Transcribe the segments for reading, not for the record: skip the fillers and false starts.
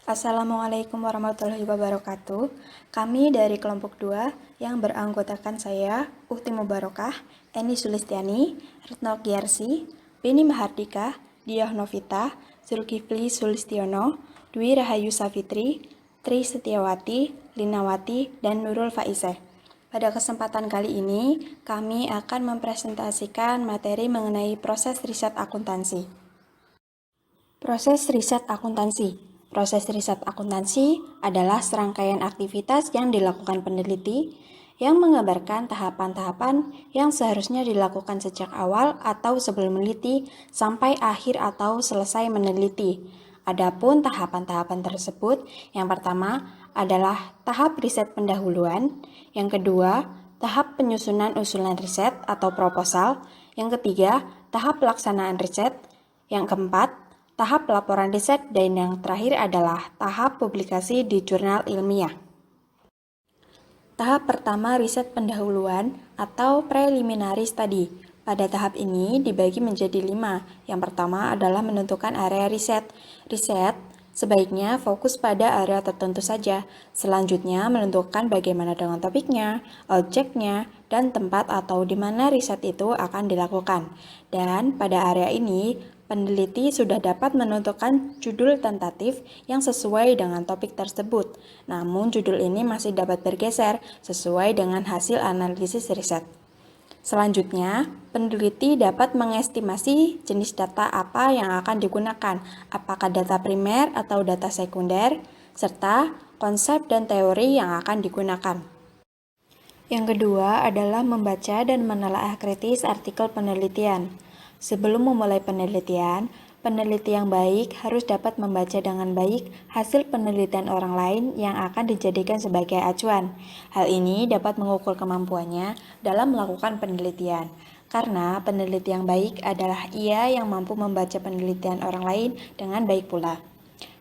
Assalamualaikum warahmatullahi wabarakatuh. Kami dari kelompok 2 yang beranggotakan saya, Uhti Mubarokah, Eni Sulistiani, Retno Giarsi, Beni Mahardika, Diah Novita, Zulkifli Sulistiono, Dwi Rahayu Safitri, Tri Setiawati, Linawati, dan Nurul Faizeh. Pada kesempatan kali ini, kami akan mempresentasikan materi mengenai proses riset akuntansi. Proses riset akuntansi. Proses riset akuntansi adalah serangkaian aktivitas yang dilakukan peneliti yang menggambarkan tahapan-tahapan yang seharusnya dilakukan sejak awal atau sebelum meneliti sampai akhir atau selesai meneliti. Adapun tahapan-tahapan tersebut, yang pertama adalah tahap riset pendahuluan, yang kedua tahap penyusunan usulan riset atau proposal, yang ketiga tahap pelaksanaan riset, yang keempat tahap laporan riset, dan yang terakhir adalah tahap publikasi di jurnal ilmiah. Tahap pertama riset pendahuluan atau preliminary study. Pada tahap ini dibagi menjadi 5. Yang pertama adalah menentukan area riset. Riset sebaiknya fokus pada area tertentu saja. Selanjutnya menentukan bagaimana dengan topiknya, objeknya, dan tempat atau di mana riset itu akan dilakukan. Dan pada area ini, peneliti sudah dapat menentukan judul tentatif yang sesuai dengan topik tersebut. Namun judul ini masih dapat bergeser sesuai dengan hasil analisis riset. Selanjutnya, peneliti dapat mengestimasi jenis data apa yang akan digunakan, apakah data primer atau data sekunder, serta konsep dan teori yang akan digunakan. Yang kedua adalah membaca dan menelaah kritis artikel penelitian. Sebelum memulai penelitian, peneliti yang baik harus dapat membaca dengan baik hasil penelitian orang lain yang akan dijadikan sebagai acuan. Hal ini dapat mengukur kemampuannya dalam melakukan penelitian. Karena peneliti yang baik adalah ia yang mampu membaca penelitian orang lain dengan baik pula.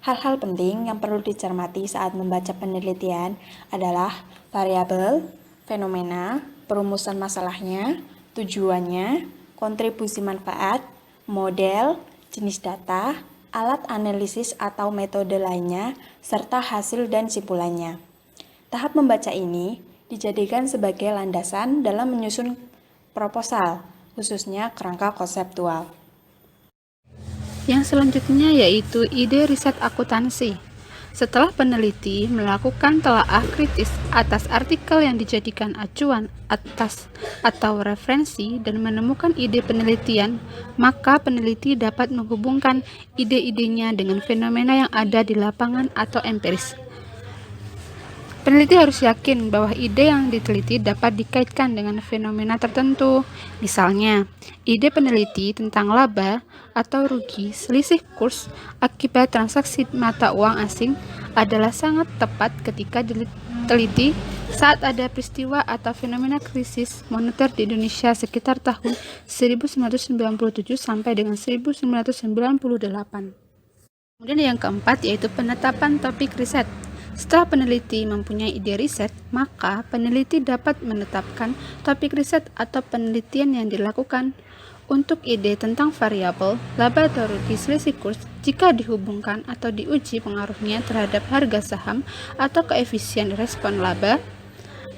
Hal-hal penting yang perlu dicermati saat membaca penelitian adalah variabel, fenomena, perumusan masalahnya, tujuannya, kontribusi manfaat, model, jenis data, alat analisis atau metode lainnya, serta hasil dan simpulannya. Tahap membaca ini dijadikan sebagai landasan dalam menyusun proposal, khususnya kerangka konseptual. Yang selanjutnya yaitu ide riset akuntansi. Setelah peneliti melakukan telaah kritis atas artikel yang dijadikan acuan atas atau referensi dan menemukan ide penelitian, maka peneliti dapat menghubungkan ide-idenya dengan fenomena yang ada di lapangan atau empiris. Peneliti harus yakin bahwa ide yang diteliti dapat dikaitkan dengan fenomena tertentu. Misalnya, ide peneliti tentang laba atau rugi selisih kurs akibat transaksi mata uang asing adalah sangat tepat ketika diteliti saat ada peristiwa atau fenomena krisis moneter di Indonesia sekitar tahun 1997 sampai dengan 1998. Kemudian yang keempat yaitu penetapan topik riset. Setelah peneliti mempunyai ide riset, maka peneliti dapat menetapkan topik riset atau penelitian yang dilakukan. Untuk ide tentang variabel, laba atau rugi selisih kurs, jika dihubungkan atau diuji pengaruhnya terhadap harga saham atau koefisien respon laba,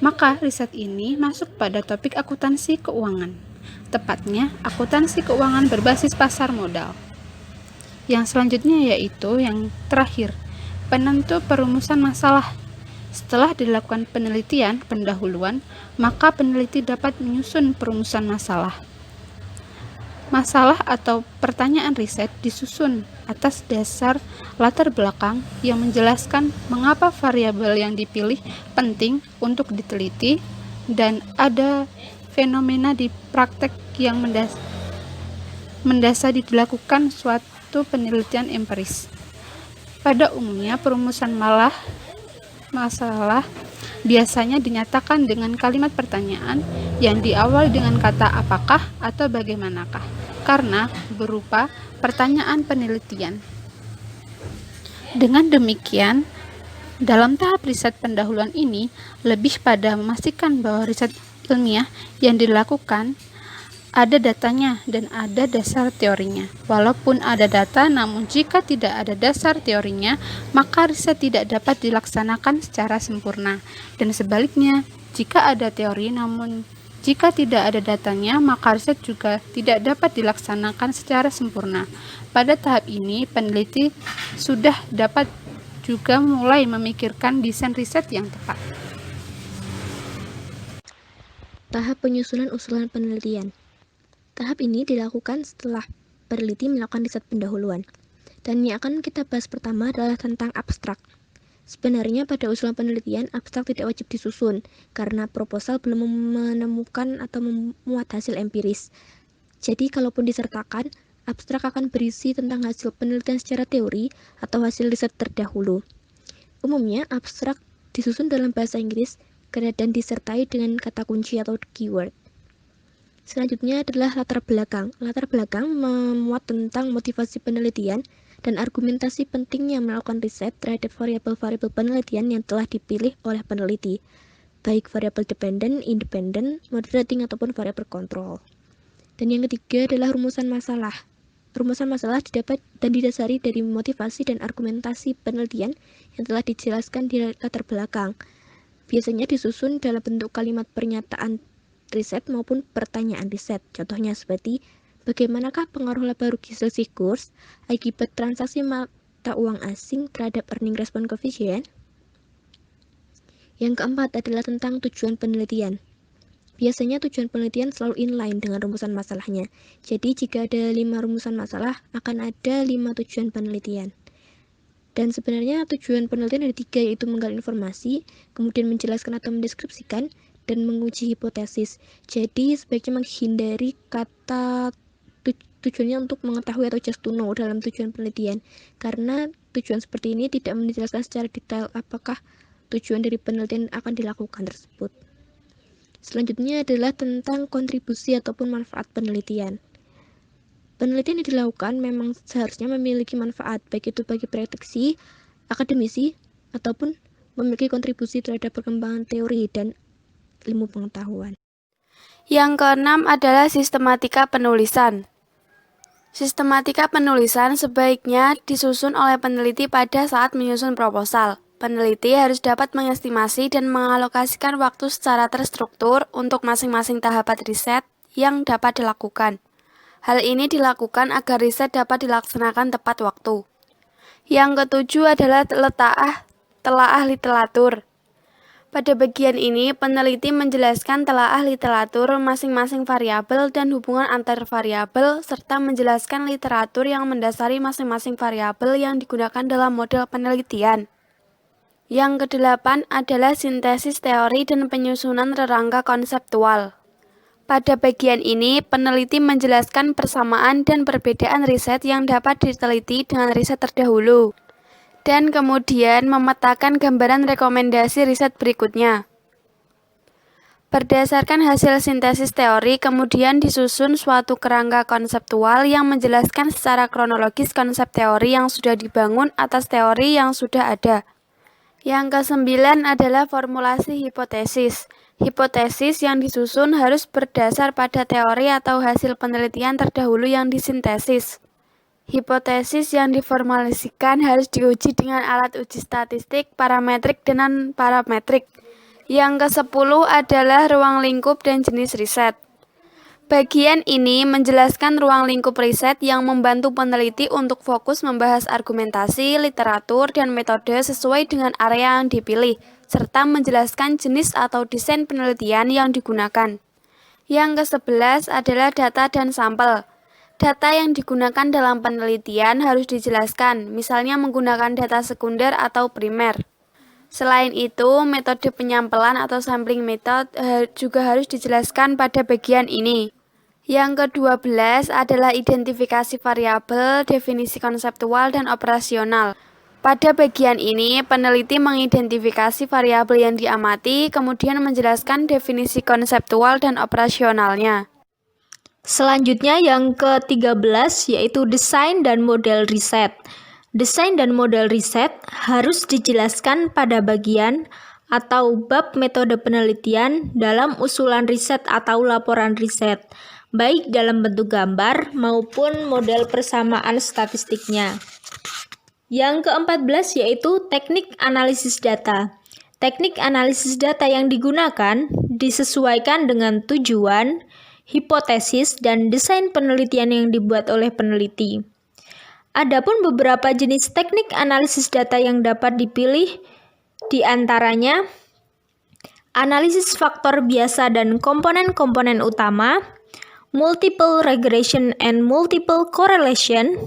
maka riset ini masuk pada topik akuntansi keuangan. Tepatnya, akuntansi keuangan berbasis pasar modal. Yang selanjutnya yaitu yang terakhir, penentu perumusan masalah. Setelah dilakukan penelitian pendahuluan, maka peneliti dapat menyusun perumusan masalah. Masalah atau pertanyaan riset disusun atas dasar latar belakang yang menjelaskan mengapa variabel yang dipilih penting untuk diteliti dan ada fenomena di praktek yang mendasari dilakukan suatu penelitian empiris. Pada umumnya, perumusan masalah biasanya dinyatakan dengan kalimat pertanyaan yang diawali dengan kata apakah atau bagaimanakah, karena berupa pertanyaan penelitian. Dengan demikian, dalam tahap riset pendahuluan ini lebih pada memastikan bahwa riset ilmiah yang dilakukan Ada datanya dan ada dasar teorinya. Walaupun ada data, namun jika tidak ada dasar teorinya, maka riset tidak dapat dilaksanakan secara sempurna. Dan sebaliknya, jika ada teori namun jika tidak ada datanya, maka riset juga tidak dapat dilaksanakan secara sempurna. Pada tahap ini, peneliti sudah dapat juga mulai memikirkan desain riset yang tepat. Tahap penyusunan usulan penelitian. Tahap ini dilakukan setelah peneliti melakukan riset pendahuluan. Dan yang akan kita bahas pertama adalah tentang abstrak. Sebenarnya pada usulan penelitian, abstrak tidak wajib disusun, karena proposal belum menemukan atau memuat hasil empiris. Jadi, kalaupun disertakan, abstrak akan berisi tentang hasil penelitian secara teori atau hasil riset terdahulu. Umumnya, abstrak disusun dalam bahasa Inggris dan disertai dengan kata kunci atau keyword. Selanjutnya adalah latar belakang. Latar belakang memuat tentang motivasi penelitian dan argumentasi pentingnya melakukan riset terhadap variabel-variabel penelitian yang telah dipilih oleh peneliti, baik variabel dependent, independent, moderating, ataupun variabel kontrol. Dan yang ketiga adalah rumusan masalah. Rumusan masalah didapat dan didasari dari motivasi dan argumentasi penelitian yang telah dijelaskan di latar belakang. Biasanya disusun dalam bentuk kalimat pernyataan riset maupun pertanyaan riset. Contohnya seperti, bagaimanakah pengaruh laba rugi selisih kurs akibat transaksi mata uang asing terhadap earning response coefficient? Yang keempat adalah tentang tujuan penelitian. Biasanya tujuan penelitian selalu inline dengan rumusan masalahnya. Jadi jika ada 5 rumusan masalah, akan ada 5 tujuan penelitian. Dan sebenarnya tujuan penelitian ada 3, yaitu menggali informasi, kemudian menjelaskan atau mendeskripsikan, dan menguji hipotesis. Jadi sebaiknya menghindari kata tujuannya untuk mengetahui atau just to know dalam tujuan penelitian, karena tujuan seperti ini tidak menjelaskan secara detail apakah tujuan dari penelitian akan dilakukan tersebut. Selanjutnya adalah tentang kontribusi ataupun manfaat penelitian. Penelitian yang dilakukan memang seharusnya memiliki manfaat, baik itu bagi praktisi, akademisi, ataupun memiliki kontribusi terhadap perkembangan teori dan ilmu pengetahuan. Yang keenam adalah sistematika penulisan. Sistematika penulisan sebaiknya disusun oleh peneliti pada saat menyusun proposal. Peneliti harus dapat mengestimasi dan mengalokasikan waktu secara terstruktur untuk masing-masing tahapan riset yang dapat dilakukan. Hal ini dilakukan agar riset dapat dilaksanakan tepat waktu. Yang ketujuh adalah telaah literatur. Pada bagian ini, peneliti menjelaskan telaah literatur masing-masing variabel dan hubungan antar variabel, serta menjelaskan literatur yang mendasari masing-masing variabel yang digunakan dalam model penelitian. Yang kedelapan adalah sintesis teori dan penyusunan rerangka konseptual. Pada bagian ini, peneliti menjelaskan persamaan dan perbedaan riset yang dapat diteliti dengan riset terdahulu, dan kemudian memetakan gambaran rekomendasi riset berikutnya. Berdasarkan hasil sintesis teori, kemudian disusun suatu kerangka konseptual yang menjelaskan secara kronologis konsep teori yang sudah dibangun atas teori yang sudah ada. Yang kesembilan adalah formulasi hipotesis. Hipotesis yang disusun harus berdasar pada teori atau hasil penelitian terdahulu yang disintesis. Hipotesis yang diformulasikan harus diuji dengan alat uji statistik, parametrik, dan non-parametrik. Yang ke-10 adalah ruang lingkup dan jenis riset. Bagian ini menjelaskan ruang lingkup riset yang membantu peneliti untuk fokus membahas argumentasi, literatur, dan metode sesuai dengan area yang dipilih, serta menjelaskan jenis atau desain penelitian yang digunakan. Yang ke-11 adalah data dan sampel. Data yang digunakan dalam penelitian harus dijelaskan, misalnya menggunakan data sekunder atau primer. Selain itu, metode penyampelan atau sampling method juga harus dijelaskan pada bagian ini. Yang ke-12 adalah identifikasi variabel, definisi konseptual, dan operasional. Pada bagian ini, peneliti mengidentifikasi variabel yang diamati, kemudian menjelaskan definisi konseptual dan operasionalnya. Selanjutnya yang ke-13 yaitu desain dan model riset. Desain dan model riset harus dijelaskan pada bagian atau bab metode penelitian dalam usulan riset atau laporan riset. baik dalam bentuk gambar maupun model persamaan statistiknya. Yang ke-14 yaitu teknik analisis data. Teknik analisis data yang digunakan disesuaikan dengan tujuan, hipotesis, dan desain penelitian yang dibuat oleh peneliti. Adapun beberapa jenis teknik analisis data yang dapat dipilih, di antaranya analisis faktor biasa dan komponen-komponen utama, multiple regression and multiple correlation,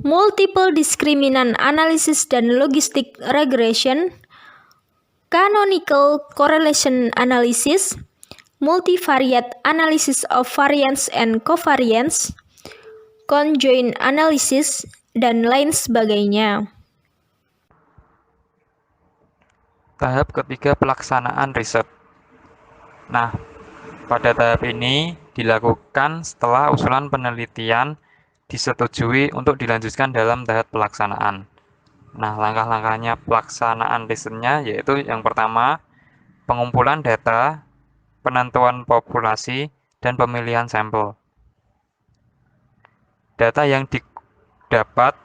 multiple discriminant analysis dan logistic regression, canonical correlation analysis, multivariate analysis of variance and covariance, conjoint analysis, dan lain sebagainya. Tahap ketiga, pelaksanaan riset. Nah, pada tahap ini dilakukan setelah usulan penelitian disetujui untuk dilanjutkan dalam tahap pelaksanaan. Nah, langkah-langkahnya pelaksanaan risetnya yaitu yang pertama, pengumpulan data, penentuan populasi, dan pemilihan sampel. Data yang didapat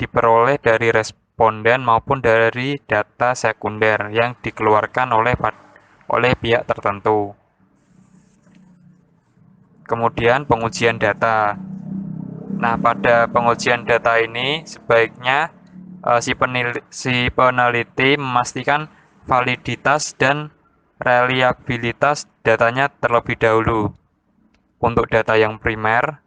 diperoleh dari responden maupun dari data sekunder yang dikeluarkan oleh pihak tertentu. Kemudian pengujian data. Nah, pada pengujian data ini sebaiknya si peneliti memastikan validitas dan reliabilitas datanya terlebih dahulu. Untuk data yang primer,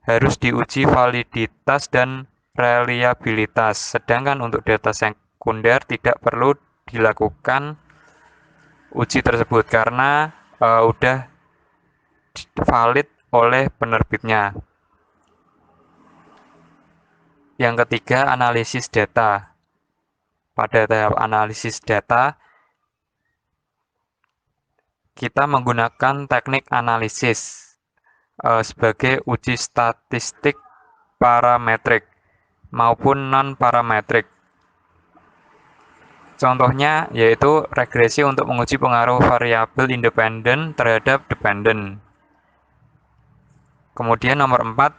harus diuji validitas dan reliabilitas, sedangkan untuk data sekunder tidak perlu dilakukan uji tersebut karena udah valid oleh penerbitnya. Yang ketiga, analisis data. Pada tahap analisis data, kita menggunakan teknik analisis sebagai uji statistik parametrik maupun non-parametrik. Contohnya yaitu regresi untuk menguji pengaruh variabel independen terhadap dependen. Kemudian nomor 4,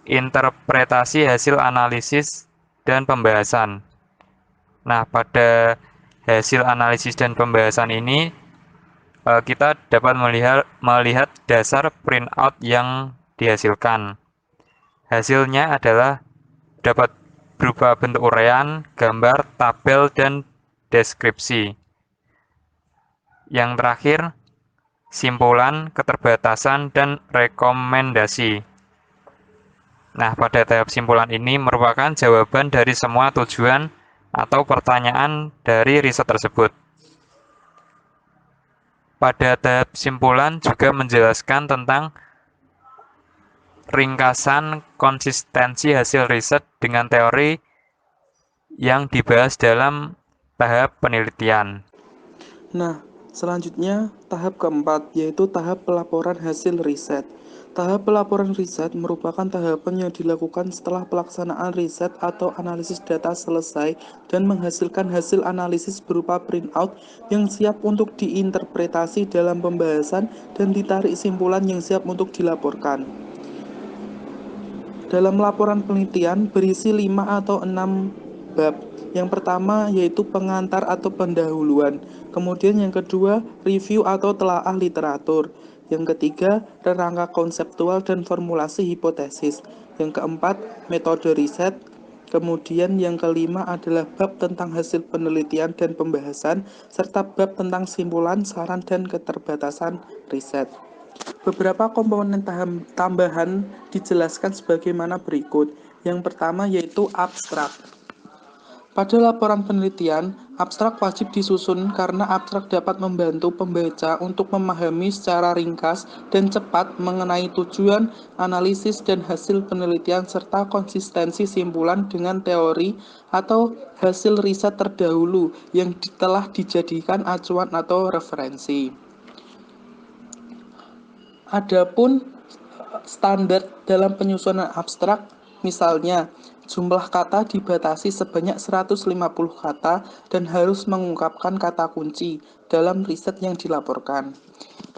interpretasi hasil analisis dan pembahasan. Nah, pada hasil analisis dan pembahasan ini kita dapat melihat dasar printout yang dihasilkan. Hasilnya adalah dapat berupa bentuk uraian, gambar, tabel, dan deskripsi. Yang terakhir, simpulan, keterbatasan, dan rekomendasi. Nah, pada tahap simpulan ini merupakan jawaban dari semua tujuan atau pertanyaan dari riset tersebut. Pada tahap simpulan juga menjelaskan tentang ringkasan konsistensi hasil riset dengan teori yang dibahas dalam tahap penelitian. Nah, selanjutnya tahap keempat, yaitu tahap pelaporan hasil riset. Tahap pelaporan riset merupakan tahapan yang dilakukan setelah pelaksanaan riset atau analisis data selesai dan menghasilkan hasil analisis berupa printout yang siap untuk diinterpretasi dalam pembahasan dan ditarik simpulan yang siap untuk dilaporkan. Dalam laporan penelitian berisi 5 atau 6 bab. Yang pertama yaitu pengantar atau pendahuluan. Kemudian yang kedua, review atau telaah literatur. Yang ketiga, rangka konseptual dan formulasi hipotesis. Yang keempat, metode riset. Kemudian yang kelima adalah bab tentang hasil penelitian dan pembahasan, serta bab tentang simpulan, saran, dan keterbatasan riset. Beberapa komponen tambahan dijelaskan sebagaimana berikut. Yang pertama yaitu abstrak. Pada laporan penelitian, abstrak wajib disusun karena abstrak dapat membantu pembaca untuk memahami secara ringkas dan cepat mengenai tujuan, analisis, dan hasil penelitian serta konsistensi simpulan dengan teori atau hasil riset terdahulu yang telah dijadikan acuan atau referensi. Adapun standar dalam penyusunan abstrak, misalnya jumlah kata dibatasi sebanyak 150 kata dan harus mengungkapkan kata kunci dalam riset yang dilaporkan.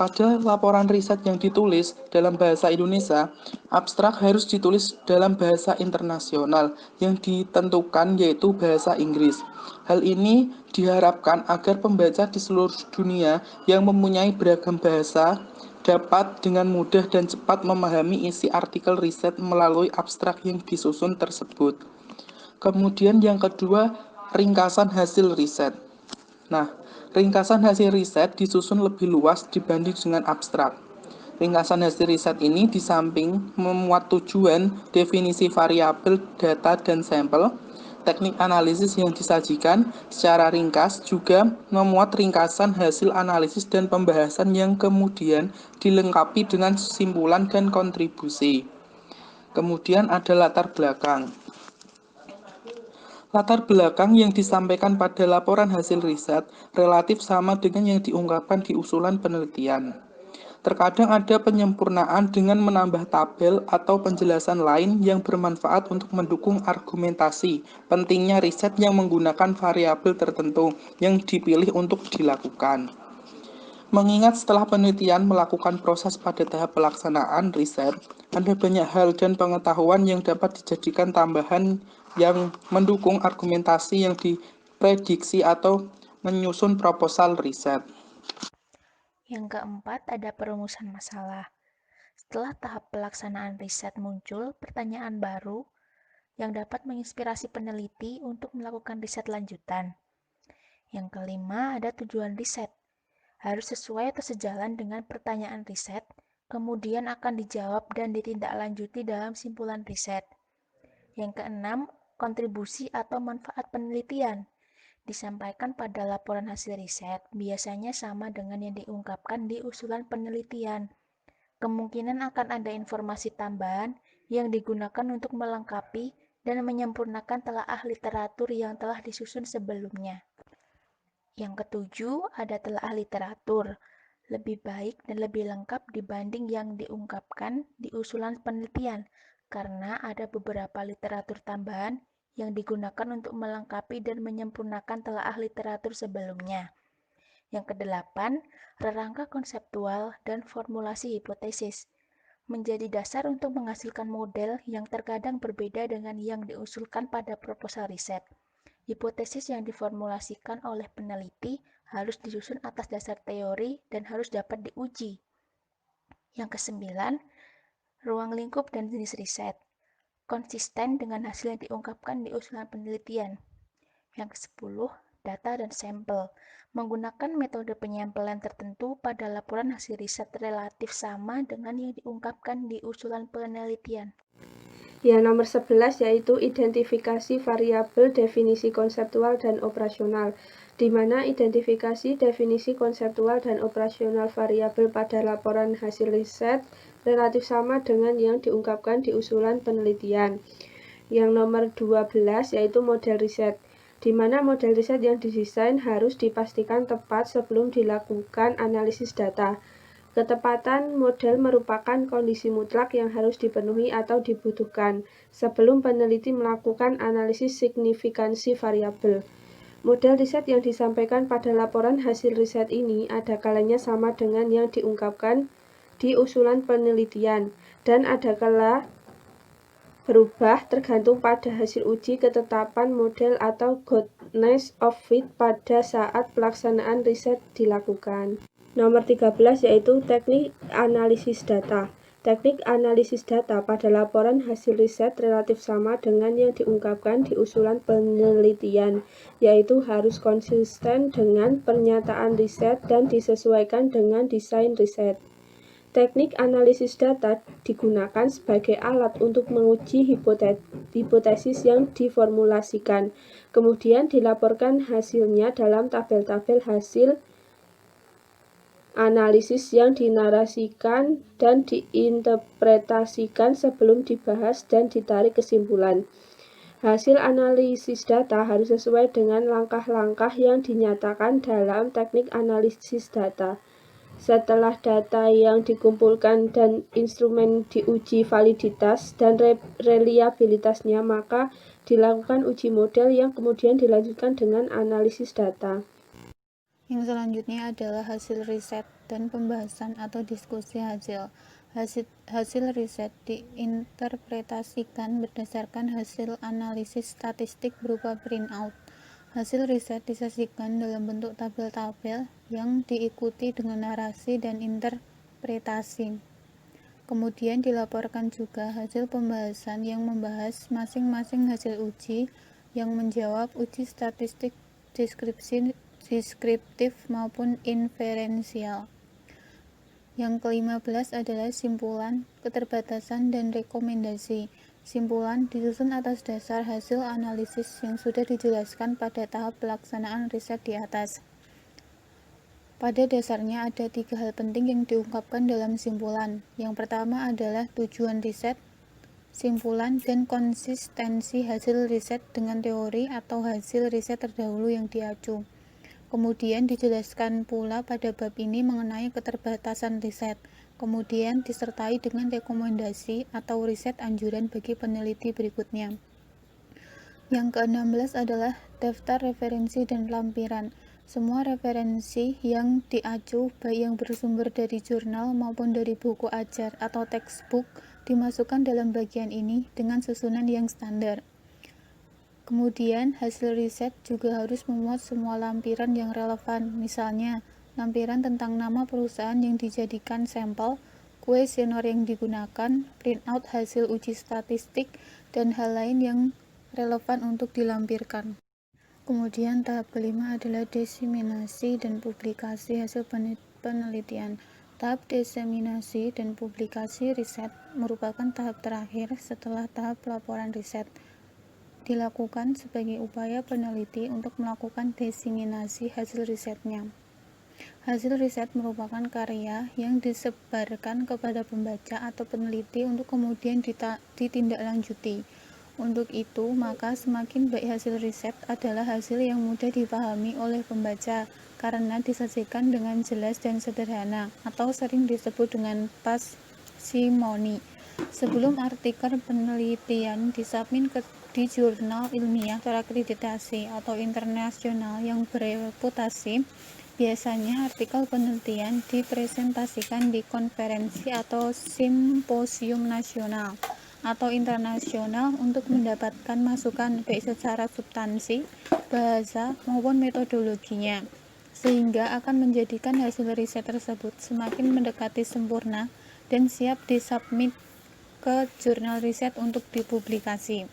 pada laporan riset yang ditulis dalam bahasa Indonesia, abstrak harus ditulis dalam bahasa internasional yang ditentukan yaitu bahasa Inggris. Hal ini diharapkan agar pembaca di seluruh dunia yang mempunyai beragam bahasa dapat dengan mudah dan cepat memahami isi artikel riset melalui abstrak yang disusun tersebut. Kemudian yang kedua, ringkasan hasil riset. Nah, ringkasan hasil riset disusun lebih luas dibanding dengan abstrak. Ringkasan hasil riset ini di samping memuat tujuan, definisi variabel, data, dan sampel, teknik analisis yang disajikan secara ringkas juga memuat ringkasan hasil analisis dan pembahasan yang kemudian dilengkapi dengan kesimpulan dan kontribusi. Kemudian ada latar belakang. Latar belakang yang disampaikan pada laporan hasil riset relatif sama dengan yang diungkapkan di usulan penelitian. Terkadang ada penyempurnaan dengan menambah tabel atau penjelasan lain yang bermanfaat untuk mendukung argumentasi pentingnya riset yang menggunakan variabel tertentu yang dipilih untuk dilakukan. Mengingat setelah penelitian melakukan proses pada tahap pelaksanaan riset, ada banyak hal dan pengetahuan yang dapat dijadikan tambahan yang mendukung argumentasi yang diprediksi atau menyusun proposal riset. Yang keempat, ada perumusan masalah. Setelah tahap pelaksanaan riset muncul pertanyaan baru yang dapat menginspirasi peneliti untuk melakukan riset lanjutan. Yang kelima, ada tujuan riset. Harus sesuai atau sejalan dengan pertanyaan riset, kemudian akan dijawab dan ditindaklanjuti dalam simpulan riset. Yang keenam, kontribusi atau manfaat penelitian. Disampaikan pada laporan hasil riset, biasanya sama dengan yang diungkapkan di usulan penelitian. Kemungkinan akan ada informasi tambahan yang digunakan untuk melengkapi dan menyempurnakan telaah literatur yang telah disusun sebelumnya. Yang ketujuh, ada telaah literatur. Lebih baik dan lebih lengkap dibanding yang diungkapkan di usulan penelitian, karena ada beberapa literatur tambahan yang digunakan untuk melengkapi dan menyempurnakan telaah literatur sebelumnya. Yang kedelapan, rerangka konseptual dan formulasi hipotesis. Menjadi dasar untuk menghasilkan model yang terkadang berbeda dengan yang diusulkan pada proposal riset. Hipotesis yang diformulasikan oleh peneliti harus disusun atas dasar teori dan harus dapat diuji. Yang kesembilan, ruang lingkup dan jenis riset. Konsisten dengan hasil yang diungkapkan di usulan penelitian. Yang ke-10, data dan sampel. Menggunakan metode penyampelan tertentu pada laporan hasil riset relatif sama dengan yang diungkapkan di usulan penelitian. Yang nomor 11 yaitu identifikasi variabel, definisi konseptual dan operasional, di mana identifikasi, definisi konseptual dan operasional variabel pada laporan hasil riset relatif sama dengan yang diungkapkan di usulan penelitian. Yang nomor 12 yaitu model riset, di mana model riset yang didesain harus dipastikan tepat sebelum dilakukan analisis data. Ketepatan model merupakan kondisi mutlak yang harus dipenuhi atau dibutuhkan sebelum peneliti melakukan analisis signifikansi variabel. Model riset yang disampaikan pada laporan hasil riset ini ada kalanya sama dengan yang diungkapkan di usulan penelitian, dan ada kala berubah tergantung pada hasil uji ketetapan model atau goodness of fit pada saat pelaksanaan riset dilakukan. Nomor 13 yaitu teknik analisis data. Teknik analisis data pada laporan hasil riset relatif sama dengan yang diungkapkan di usulan penelitian, yaitu harus konsisten dengan pernyataan riset dan disesuaikan dengan desain riset. Teknik analisis data digunakan sebagai alat untuk menguji hipotesis yang diformulasikan, kemudian dilaporkan hasilnya dalam tabel-tabel hasil analisis yang dinarasikan dan diinterpretasikan sebelum dibahas dan ditarik kesimpulan. Hasil analisis data harus sesuai dengan langkah-langkah yang dinyatakan dalam teknik analisis data. Setelah data yang dikumpulkan dan instrumen diuji validitas dan reliabilitasnya, maka dilakukan uji model yang kemudian dilanjutkan dengan analisis data. Yang selanjutnya adalah hasil riset. dan pembahasan atau diskusi hasil. Hasil riset diinterpretasikan berdasarkan hasil analisis statistik berupa printout. Hasil riset disajikan dalam bentuk tabel-tabel yang diikuti dengan narasi dan interpretasi. Kemudian dilaporkan juga hasil pembahasan yang membahas masing-masing hasil uji yang menjawab uji statistik deskriptif maupun inferensial. Yang ke-15 adalah simpulan, keterbatasan, dan rekomendasi. Simpulan disusun atas dasar hasil analisis yang sudah dijelaskan pada tahap pelaksanaan riset di atas. Pada dasarnya ada 3 hal penting yang diungkapkan dalam simpulan. Yang pertama adalah tujuan riset, simpulan, dan konsistensi hasil riset dengan teori atau hasil riset terdahulu yang diacu. Kemudian dijelaskan pula pada bab ini mengenai keterbatasan riset. Kemudian disertai dengan rekomendasi atau riset anjuran bagi peneliti berikutnya. Yang ke-16 adalah daftar referensi dan lampiran. Semua referensi yang diacu, baik yang bersumber dari jurnal maupun dari buku ajar atau textbook, dimasukkan dalam bagian ini dengan susunan yang standar. Kemudian, hasil riset juga harus memuat semua lampiran yang relevan, misalnya lampiran tentang nama perusahaan yang dijadikan sampel, kuesioner yang digunakan, printout hasil uji statistik, dan hal lain yang relevan untuk dilampirkan. Kemudian tahap kelima adalah diseminasi dan publikasi hasil penelitian. Tahap diseminasi dan publikasi riset merupakan tahap terakhir setelah tahap pelaporan riset. Dilakukan sebagai upaya peneliti untuk melakukan diseminasi hasil risetnya. Hasil riset merupakan karya yang disebarkan kepada pembaca atau peneliti untuk kemudian ditindaklanjuti. Untuk itu, maka semakin baik hasil riset adalah hasil yang mudah dipahami oleh pembaca karena disajikan dengan jelas dan sederhana atau sering disebut dengan parsimoni. Sebelum artikel penelitian disubmit di jurnal ilmiah terakreditasi atau internasional yang bereputasi, biasanya artikel penelitian dipresentasikan di konferensi atau simposium nasional atau internasional untuk mendapatkan masukan baik secara substansi, bahasa, maupun metodologinya, sehingga akan menjadikan hasil riset tersebut semakin mendekati sempurna dan siap disubmit ke jurnal riset untuk dipublikasi.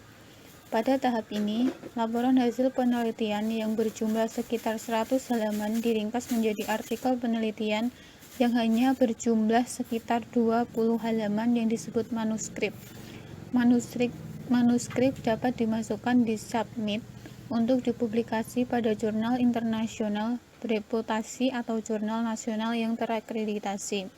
Pada tahap ini, laporan hasil penelitian yang berjumlah sekitar 100 halaman diringkas menjadi artikel penelitian yang hanya berjumlah sekitar 20 halaman yang disebut manuskrip. Manuskrip dapat dimasukkan di submit untuk dipublikasi pada jurnal internasional bereputasi atau jurnal nasional yang terakreditasi.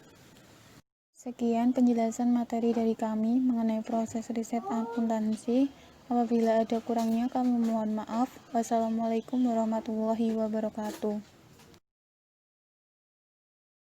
Sekian penjelasan materi dari kami mengenai proses riset akuntansi. Apabila ada kurangnya kami mohon maaf. Wassalamualaikum warahmatullahi wabarakatuh.